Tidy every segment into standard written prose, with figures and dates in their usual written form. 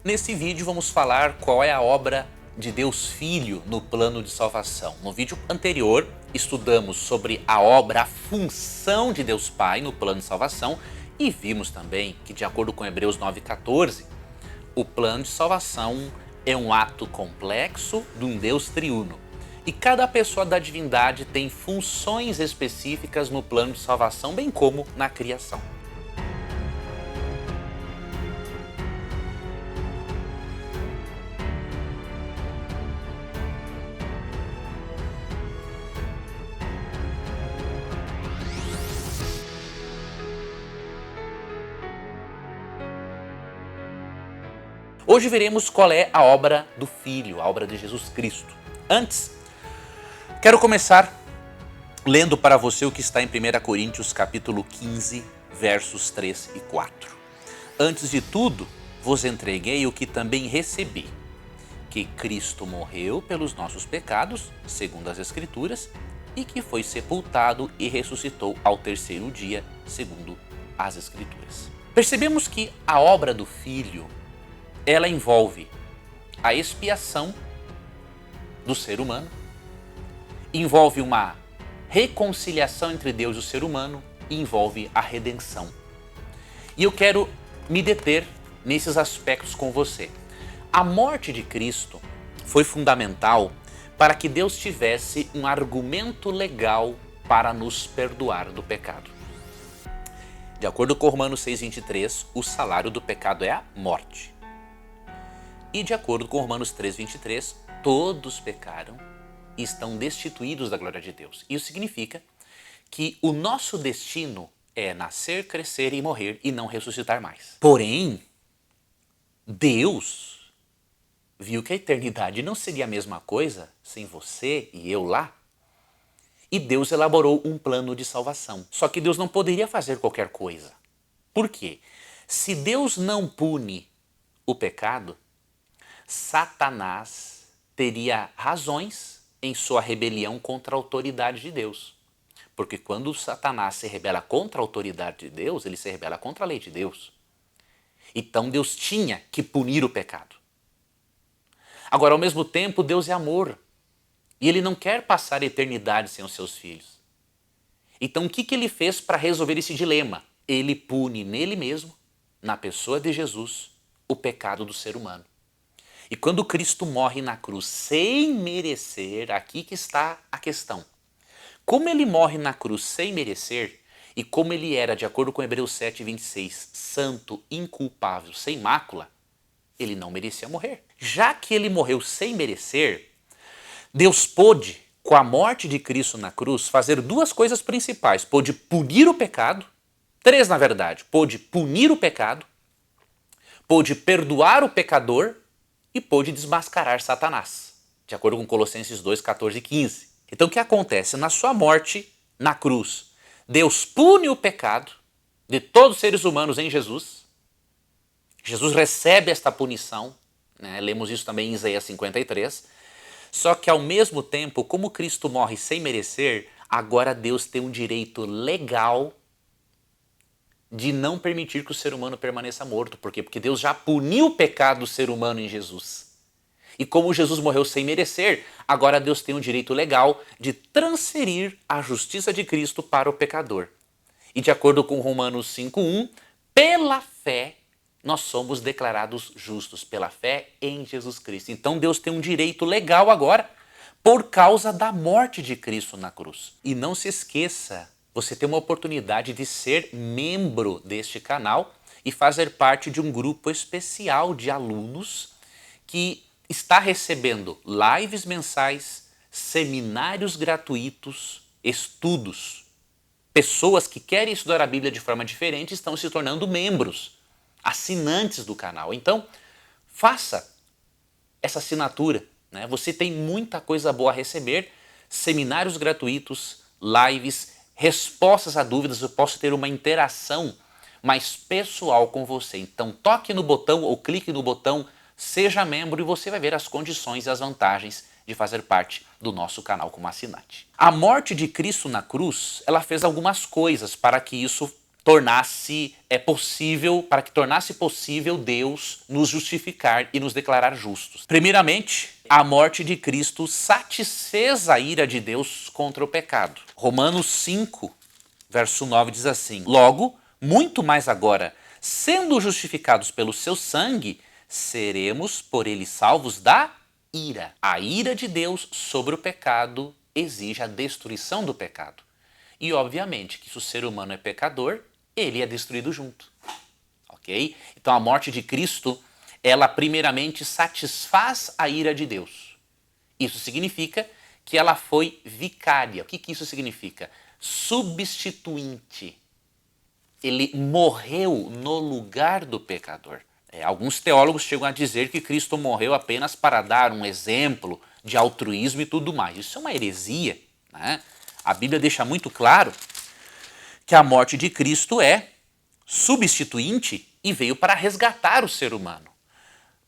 Nesse vídeo vamos falar qual é a obra de Deus Filho no plano de salvação. No vídeo anterior estudamos sobre a obra, a função de Deus Pai no plano de salvação e vimos também que, de acordo com Hebreus 9,14, o plano de salvação é um ato complexo de um Deus triuno. E cada pessoa da divindade tem funções específicas no plano de salvação, bem como na criação. Hoje veremos qual é a obra do Filho, a obra de Jesus Cristo. Antes, quero começar lendo para você o que está em 1 Coríntios capítulo 15, versos 3 e 4. Antes de tudo, vos entreguei o que também recebi, que Cristo morreu pelos nossos pecados, segundo as Escrituras, e que foi sepultado e ressuscitou ao terceiro dia, segundo as Escrituras. Percebemos que a obra do Filho, ela envolve a expiação do ser humano, envolve uma reconciliação entre Deus e o ser humano e envolve a redenção. E eu quero me deter nesses aspectos com você. A morte de Cristo foi fundamental para que Deus tivesse um argumento legal para nos perdoar do pecado. De acordo com Romanos 6,23, o salário do pecado é a morte. E de acordo com Romanos 3,23, todos pecaram e estão destituídos da glória de Deus. Isso significa que o nosso destino é nascer, crescer e morrer e não ressuscitar mais. Porém, Deus viu que a eternidade não seria a mesma coisa sem você e eu lá. E Deus elaborou um plano de salvação. Só que Deus não poderia fazer qualquer coisa. Por quê? Se Deus não pune o pecado, Satanás teria razões em sua rebelião contra a autoridade de Deus. Porque quando Satanás se rebela contra a autoridade de Deus, ele se rebela contra a lei de Deus. Então Deus tinha que punir o pecado. Agora, ao mesmo tempo, Deus é amor. E ele não quer passar a eternidade sem os seus filhos. Então o que ele fez para resolver esse dilema? Ele pune nele mesmo, na pessoa de Jesus, o pecado do ser humano. E quando Cristo morre na cruz sem merecer, aqui que está a questão. Como ele morre na cruz sem merecer, e como ele era, de acordo com Hebreus 7,26, santo, inculpável, sem mácula, ele não merecia morrer. Já que ele morreu sem merecer, Deus pôde, com a morte de Cristo na cruz, fazer duas coisas principais. Pôde punir o pecado, três na verdade. Pôde punir o pecado, pôde perdoar o pecador, e pôde desmascarar Satanás, de acordo com Colossenses 2, 14 e 15. Então o que acontece? Na sua morte, na cruz, Deus pune o pecado de todos os seres humanos em Jesus. Jesus recebe esta punição, né? Lemos isso também em Isaías 53. Só que ao mesmo tempo, como Cristo morre sem merecer, agora Deus tem um direito legal de não permitir que o ser humano permaneça morto. Por quê? Porque Deus já puniu o pecado do ser humano em Jesus. E como Jesus morreu sem merecer, agora Deus tem o direito legal de transferir a justiça de Cristo para o pecador. E de acordo com Romanos 5,1, pela fé nós somos declarados justos, pela fé em Jesus Cristo. Então Deus tem um direito legal agora por causa da morte de Cristo na cruz. E não se esqueça, você tem uma oportunidade de ser membro deste canal e fazer parte de um grupo especial de alunos que está recebendo lives mensais, seminários gratuitos, estudos. Pessoas que querem estudar a Bíblia de forma diferente estão se tornando membros, assinantes do canal. Então, faça essa assinatura, né? Você tem muita coisa boa a receber, seminários gratuitos, lives, respostas a dúvidas, eu posso ter uma interação mais pessoal com você. Então toque no botão ou clique no botão Seja Membro e você vai ver as condições e as vantagens de fazer parte do nosso canal como assinante. A morte de Cristo na cruz, ela fez algumas coisas para que isso para que tornasse possível Deus nos justificar e nos declarar justos. Primeiramente, a morte de Cristo satisfez a ira de Deus contra o pecado. Romanos 5, verso 9 diz assim: logo, muito mais agora, sendo justificados pelo seu sangue, seremos por ele salvos da ira. A ira de Deus sobre o pecado exige a destruição do pecado. E obviamente que se o ser humano é pecador, ele é destruído junto. Ok? Então a morte de Cristo, ela primeiramente satisfaz a ira de Deus. Isso significa que ela foi vicária. O que isso significa? Substituinte. Ele morreu no lugar do pecador. Alguns teólogos chegam a dizer que Cristo morreu apenas para dar um exemplo de altruísmo e tudo mais. Isso é uma heresia, né? A Bíblia deixa muito claro que a morte de Cristo é substituinte e veio para resgatar o ser humano.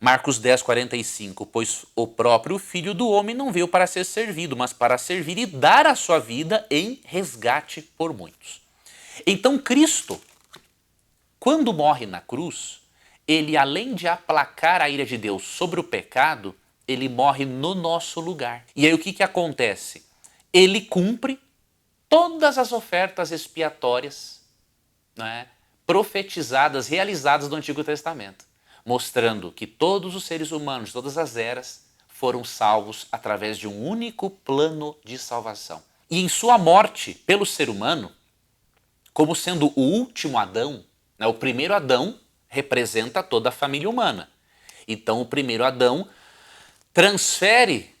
Marcos 10, 45, pois o próprio Filho do Homem não veio para ser servido, mas para servir e dar a sua vida em resgate por muitos. Então Cristo, quando morre na cruz, ele, além de aplacar a ira de Deus sobre o pecado, ele morre no nosso lugar. E aí o que acontece? Ele cumpre todas as ofertas expiatórias, né, profetizadas, realizadas no Antigo Testamento, mostrando que todos os seres humanos de todas as eras foram salvos através de um único plano de salvação. E em sua morte pelo ser humano, como sendo o último Adão, né, o primeiro Adão representa toda a família humana. Então o primeiro Adão transfere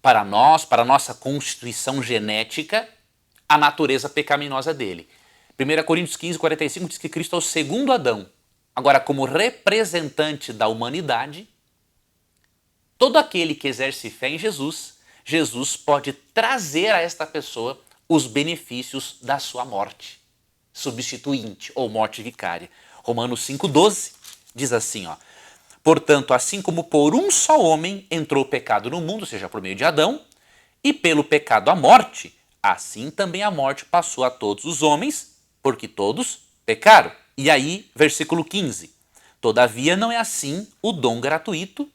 para nós, para a nossa constituição genética, a natureza pecaminosa dele. 1 Coríntios 15, 45 diz que Cristo é o segundo Adão. Agora, como representante da humanidade, todo aquele que exerce fé em Jesus, Jesus pode trazer a esta pessoa os benefícios da sua morte substituinte ou morte vicária. Romanos 5,12 diz assim, ó: portanto, assim como por um só homem entrou o pecado no mundo, ou seja, por meio de Adão, e pelo pecado a morte, assim também a morte passou a todos os homens, porque todos pecaram. E aí, versículo 15. Todavia não é assim o dom gratuito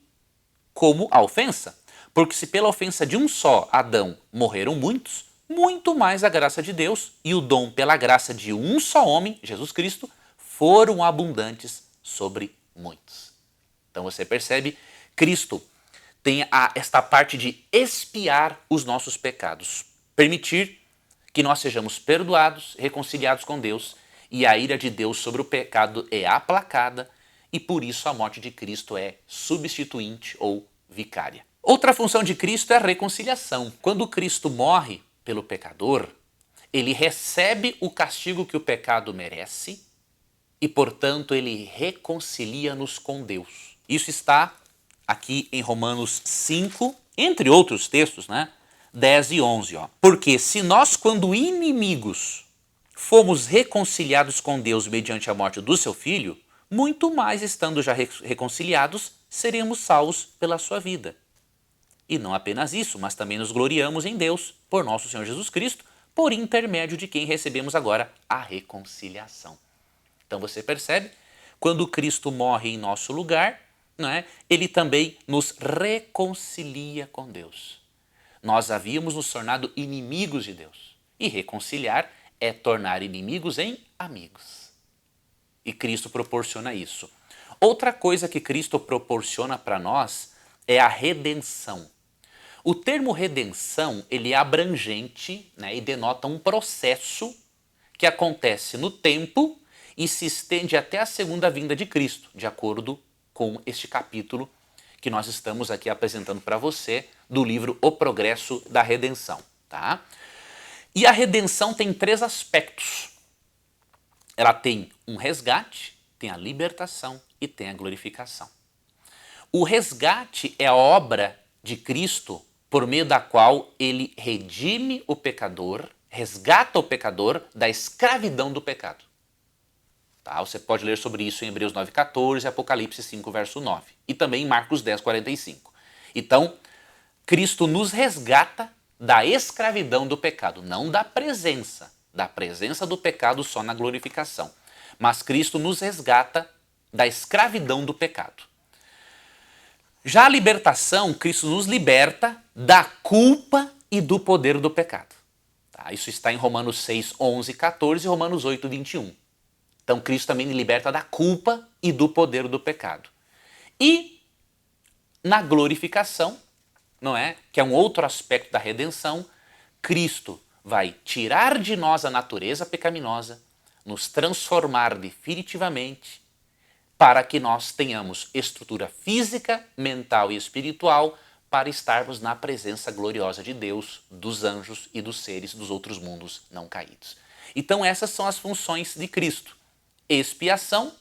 como a ofensa. Porque se pela ofensa de um só Adão morreram muitos, muito mais a graça de Deus e o dom pela graça de um só homem, Jesus Cristo, foram abundantes sobre muitos. Então você percebe, Cristo tem esta parte de expiar os nossos pecados, permitir que nós sejamos perdoados, reconciliados com Deus, e a ira de Deus sobre o pecado é aplacada, e por isso a morte de Cristo é substituinte ou vicária. Outra função de Cristo é a reconciliação. Quando Cristo morre pelo pecador, ele recebe o castigo que o pecado merece e, portanto, ele reconcilia-nos com Deus. Isso está aqui em Romanos 5, entre outros textos, né? 10 e 11. Ó. Porque se nós, quando inimigos, fomos reconciliados com Deus mediante a morte do seu Filho, muito mais, estando já reconciliados, seremos salvos pela sua vida. E não apenas isso, mas também nos gloriamos em Deus, por nosso Senhor Jesus Cristo, por intermédio de quem recebemos agora a reconciliação. Então você percebe, quando Cristo morre em nosso lugar, né, ele também nos reconcilia com Deus. Nós havíamos nos tornado inimigos de Deus. E reconciliar é tornar inimigos em amigos. E Cristo proporciona isso. Outra coisa que Cristo proporciona para nós é a redenção. O termo redenção, ele é abrangente, né, e denota um processo que acontece no tempo e se estende até a segunda vinda de Cristo, de acordo com este capítulo que nós estamos aqui apresentando para você do livro O Progresso da Redenção. Tá? E a redenção tem 3 aspectos. Ela tem um resgate, tem a libertação e tem a glorificação. O resgate é a obra de Cristo por meio da qual ele redime o pecador, resgata o pecador da escravidão do pecado. Tá? Você pode ler sobre isso em Hebreus 9,14 e Apocalipse 5, verso 9. E também em Marcos 10, 45. Então, Cristo nos resgata da escravidão do pecado, não da presença, da presença do pecado só na glorificação. Mas Cristo nos resgata da escravidão do pecado. Já a libertação, Cristo nos liberta da culpa e do poder do pecado. Tá? Isso está em Romanos 6, 11, 14 e Romanos 8, 21. Então Cristo também nos liberta da culpa e do poder do pecado. E na glorificação, não é? Que é um outro aspecto da redenção, Cristo vai tirar de nós a natureza pecaminosa, nos transformar definitivamente, para que nós tenhamos estrutura física, mental e espiritual para estarmos na presença gloriosa de Deus, dos anjos e dos seres dos outros mundos não caídos. Então essas são as funções de Cristo. Expiação,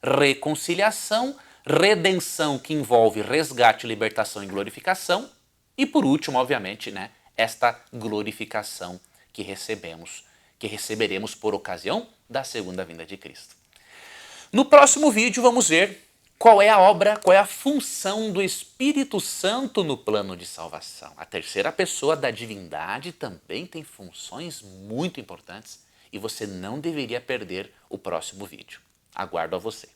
reconciliação, redenção que envolve resgate, libertação e glorificação e por último, obviamente, né, esta glorificação que receberemos por ocasião da segunda vinda de Cristo. No próximo vídeo vamos ver qual é a obra, qual é a função do Espírito Santo no plano de salvação. A terceira pessoa da divindade também tem funções muito importantes e você não deveria perder o próximo vídeo. Aguardo a você.